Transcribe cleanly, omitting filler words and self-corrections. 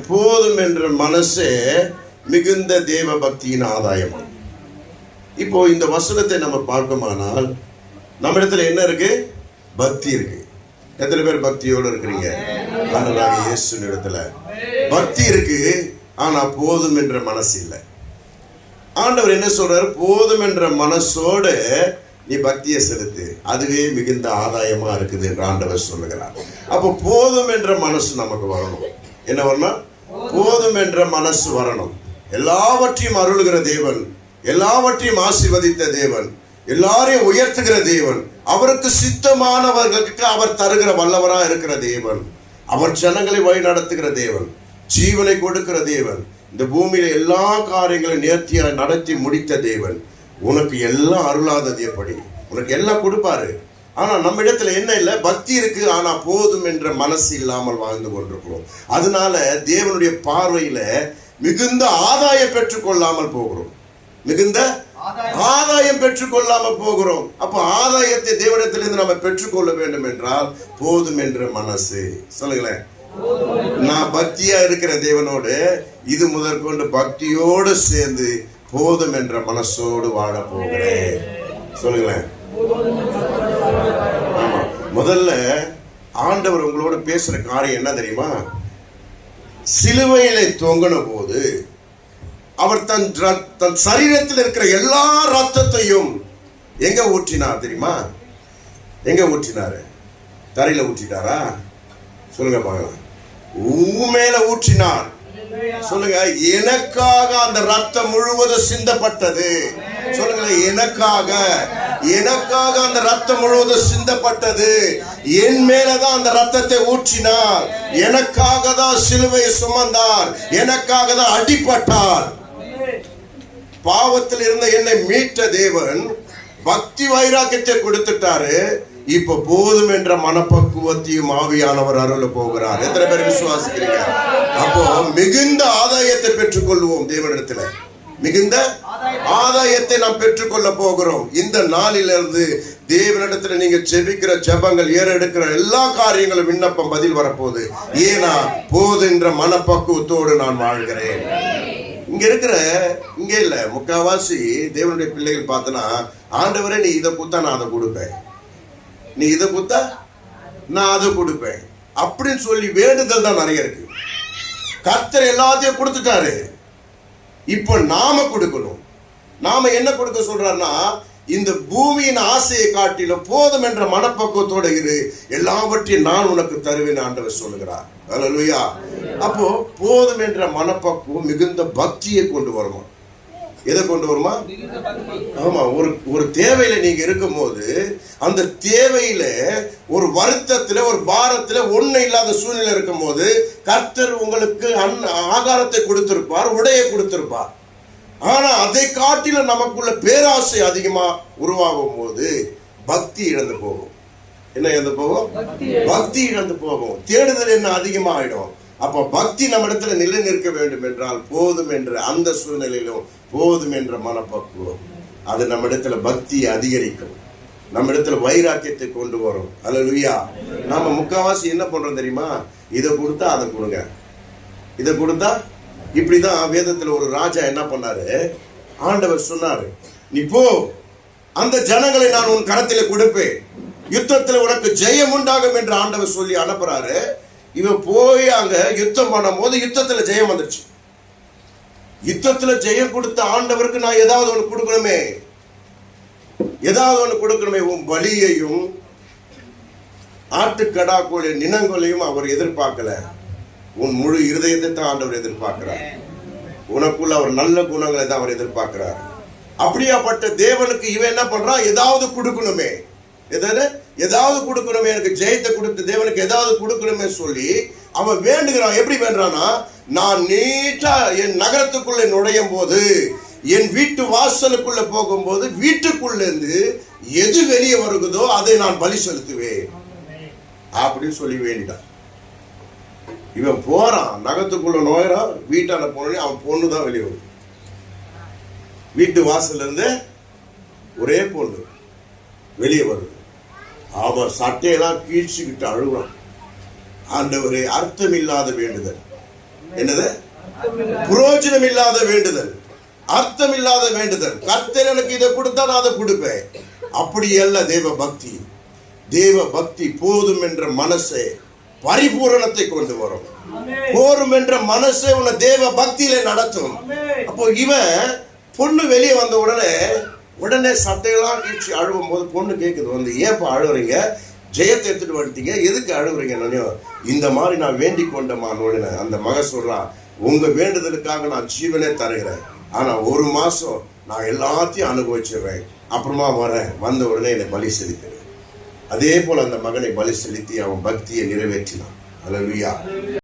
போதும் என்ற மனசே மிகுந்த தேவ பக்தியின் ஆதாயம். இப்போ இந்த வசனத்தை நம்ம பார்க்கமானால் நம்ம இடத்துல என்ன இருக்கு? பக்தி இருக்கு. எத்தனை பேர் பக்தியோடு இருக்கிறீங்க? ஆண்டவராகிய இயேசுவின் இடத்துல பக்தி இருக்கு, ஆனா போதும் என்ற மனசு இல்லை. ஆண்டவர் என்ன சொல்றாரு? போதும் என்ற மனசோடு நீ பக்தியை செலுத்து, அதுவே மிகுந்த ஆதாயமா இருக்குது என்று ஆண்டவர் சொல்லுகிறார். அப்போ போதும் என்ற மனசு நமக்கு வரணும். என்ன வரணும்? போதும் என்ற மனசு வரணும். எல்லாவற்றையும் அருளுகிற தேவன், எல்லாவற்றையும் ஆசீர்வதித்த தேவன், எல்லாரையும் உயர்த்துகிற தேவன், அவருக்கு சித்தமானவர்களுக்கு அவர் தருகிற வல்லவரா இருக்கிற தேவன், அவர் ஜனங்களை வழி நடத்துகிற தேவன், ஜீவனை கொடுக்கிற தேவன், இந்த பூமியில எல்லா காரியங்களையும் நேர்த்தியாய் நடத்தி முடித்த தேவன். உனக்கு எல்லாம் அருளாதது எப்படி? உனக்கு எல்லாம் கொடுப்பாரு. ஆனா நம்ம இடத்துல என்ன இல்லை? பக்தி இருக்கு, ஆனா போதும் என்ற மனசு இல்லாமல் வாழ்ந்து கொண்டிருக்கிறோம். அதனால தேவனுடைய பார்வையில மிகுந்த ஆதாயம் பெற்றுக்கொள்ளாமல் போகிறோம். மிகுந்த ஆதாயம் பெற்றுக்கொள்ளாமல் போகிறோம். அப்ப ஆதாயத்தை தேவனிடத்திலிருந்து நம்ம பெற்றுக்கொள்ள வேண்டும் என்றால் போதும் என்ற மனசு. சொல்லுங்களேன், நான் பக்தியா இருக்கிற தேவனோடு இது முதற்கொண்டு பக்தியோடு சேர்ந்து போதும் என்ற மனசோடு வாழ போகிறேன். சொல்லுங்களேன். ஆமா, முதல்ல ஆண்டவர் உங்களோட பேசுற காரியம் என்ன தெரியுமா? சிலுவையிலே தொங்கின போது அவர் தன் சரீரத்தில் இருக்கிற எல்லா ரத்தத்தையும் எங்க ஊற்றினார் தெரியுமா? எங்க ஊற்றினாரு? தரையில ஊற்றிட்டாரா? சொல்லுங்க பார்க்கலாம். மேல ஊற்றினார். சொல்லுங்க, எனக்காக அந்த ரத்தம் முழுவதும் சிந்தப்பட்டது. சொல்லுங்களேன், எனக்காக அந்த ரத்தம் முழுவதும் சிந்தப்பட்டது. என் மேலதான் அந்த ரத்தத்தை ஊற்றினார். எனக்காக தான் சிலுவையை சுமந்தார். எனக்காக தான் அடிபட்டார். பாவத்தில் இருந்த என்னை மீட்ட தேவன் பக்தி வைராக்கியத்தை கொடுத்துட்டாரு. இப்ப போதும் என்ற மனப்பக்குவத்தையும் ஆவியானவர் அருள போகிறார். எத்தனை பேர் விசுவாசிக்கிறீங்க? அப்போ மிகுந்த ஆதாயத்தை பெற்றுக் கொள்வோம். தேவனிடத்துல மிகுந்த ஆதாயத்தை நாம் பெற்றுக்கொள்ள போகிறோம். இந்த நாளிலிருந்து தேவனிடத்துல நீங்க ஜெபிக்கிற ஜெபங்கள், ஏறெடுக்கிற எல்லா காரியங்களும் விண்ணப்பம் பதில் வரப்போகுது. ஏன்னா போதுன்ற மனப்பக்குவத்தோடு நான் வாழ்கிறேன். இங்க இல்ல முக்காவாசி தேவனுடைய பிள்ளைகள் பார்த்தனா, ஆண்டவரே நீ இதை கொடுத்தா நான் அதை கொடுப்பேன், நீ இதை கொடுத்தா நான் அதை கொடுப்பேன் அப்படின்னு சொல்லி வேண்டுதல் தான் நிறைய இருக்கு. கர்த்தர் எல்லாத்தையும் கொடுத்துட்டாரு. இப்ப நாம கொடுக்கணும். நாம என்ன கொடுக்க சொல்றாருன்னா, இந்த பூமியின் ஆசையை காட்டிலும் போதும் என்ற மனப்பக்குவத்தோட இரு, எல்லாவற்றையும் நான் உனக்கு தருவேன் ஆண்டவர் சொல்லுகிறார். அல்லேலூயா. அப்போ போதும் என்ற மனப்பக்குவம் மிகுந்த பக்தியை கொண்டு வருமா? எதை கொண்டு வருமா? ஆமா, ஒரு தேவையில நீங்க இருக்கும் போது, அந்த தேவையில ஒரு வருத்தத்துல, ஒரு பாரத்துல, ஒண்ணு இல்லாத சூழ்நிலை இருக்கும் போது கர்த்தர் உங்களுக்கு ஆகாரத்தை கொடுத்திருப்பார், உடையை கொடுத்திருப்பார். ஆனா அதை காட்டிலும் நமக்குள்ள பேராசை அதிகமா உருவாகும் போது பக்தி இழந்து போகும். என்ன இழந்து போகும்? பக்தி இழந்து போகும். தேடுதல் என்ன அதிகமா ஆயிடும். அப்ப பக்தி நம்ம இடத்துல நிலை நிற்க வேண்டும் என்றால் போதும் என்ற அந்த சூழ்நிலையிலும் போதும் என்ற மனப்பக்குவம் அது நம்ம இடத்துல பக்தியை அதிகரிக்கும், நம்ம இடத்துல வைராக்கியத்தை கொண்டு வரும். அல்லேலூயா. நாம முக்காவாசி என்ன பண்றோம் தெரியுமா? இதை கொடுத்தா அதை கொடுங்க, இதை கொடுத்தா. இப்படிதான் வேதத்துல ஒரு ராஜா என்ன பண்ணாரு? ஆண்டவர் சொன்னாரு, நீ போ, அந்த ஜனங்களை நான் உன் கரத்திலே கொடுப்பேன், யுத்தத்துல உனக்கு ஜெயம் உண்டாகும் என்று ஆண்டவர் சொல்லி அனுப்புறாரு. இவன் போய் அங்க யுத்தம் பண்ணும் போது யுத்தத்துல ஜெயம் வந்துருச்சு. யுத்தத்துல ஜெயம் கொடுத்த ஆண்டவருக்கு நான் ஏதாவது ஒண்ணு கொடுக்கணுமே, ஏதாவது ஒண்ணு கொடுக்கணுமே. உன் பலியையும் ஆட்டுக்கடாக்களுடைய நினங்களையும் அவர் எதிர்பார்க்கல, உன் முழு இருதயத்தை தான் ஆண்டவர் எதிர்பார்க்கிறார். உனக்குள்ள அவர் நல்ல குணங்களை தான் அவர் எதிர்பார்க்கிறார். அப்படியாப்பட்ட தேவனுக்கு இவன் என்ன பண்றான்? ஏதாவது கொடுக்கணுமே, ஏதாவது கொடுக்கணுமே, எனக்கு ஜெயத்தை கொடுத்து தேவனுக்கு ஏதாவது கொடுக்கணுமே சொல்லி அவன் வேண்டுகிறான். எப்படி வேண்டானா, நான் நீட்டா என் நகரத்துக்குள்ள நுழையும் போது, என் வீட்டு வாசலுக்குள்ள போகும்போது, வீட்டுக்குள்ள இருந்து எது வெளியே வருகிறதோ அதை நான் பலி செலுத்துவேன் அப்படின்னு சொல்லி வேண்டிட்டான். இவன் போறான், நகரத்துக்குள்ள நுழைறான், வீட்டான போனே அவன் பொண்ணுதான் வெளியே வரும். வீட்டு வாசல்ல இருந்து ஒரே பொண்ணு வெளியே வருது. அவன் சட்டையெல்லாம் கீழ்ச்சிக்கிட்டு அழுவான். ஆண்டவரே, அர்த்தம் இல்லாத வேண்டுதல், என்னது? புரோஜனம் இல்லாத வேண்டுதல், அர்த்தம் இல்லாத வேண்டுதல். கர்த்தர் எனக்கு இதை கொடுத்தா நான் அதை கொடுப்பேன். அப்படி அல்ல தேவ பக்தி. தேவ பக்தி போதும் என்ற மனசை பரிபூரணத்தை கொண்டு வரும். போரும் என்ற மனசை உன்னை தேவ பக்தியில நடத்தும். அப்போ இவன் பொண்ணு வெளியே வந்த உடனே சட்டையெல்லாம் கீழ்ச்சி அழுவும் போது பொண்ணு கேட்குது வந்து, ஏன்ப்பா அழுவுறீங்க? ஜெயத்தை எடுத்துட்டு வந்துட்டீங்க, எதுக்கு அழுகுறீங்க? இந்த மாதிரி நான் வேண்டிக் கொண்டமான உடனே அந்த மகன் சொல்றான், உங்க வேண்டுதலுக்காக நான் ஜீவனே தருகிறேன், ஆனா 1 மாசம் நான் எல்லாத்தையும் அனுபவிச்சிடுறேன், அப்புறமா வரேன், வந்த உடனே என்னை பலி செலுத்துறேன். அதே போல அந்த மகனை பலி செலுத்தி அவன் பக்தியை நிறைவேற்றினான். அல்லேலூயா.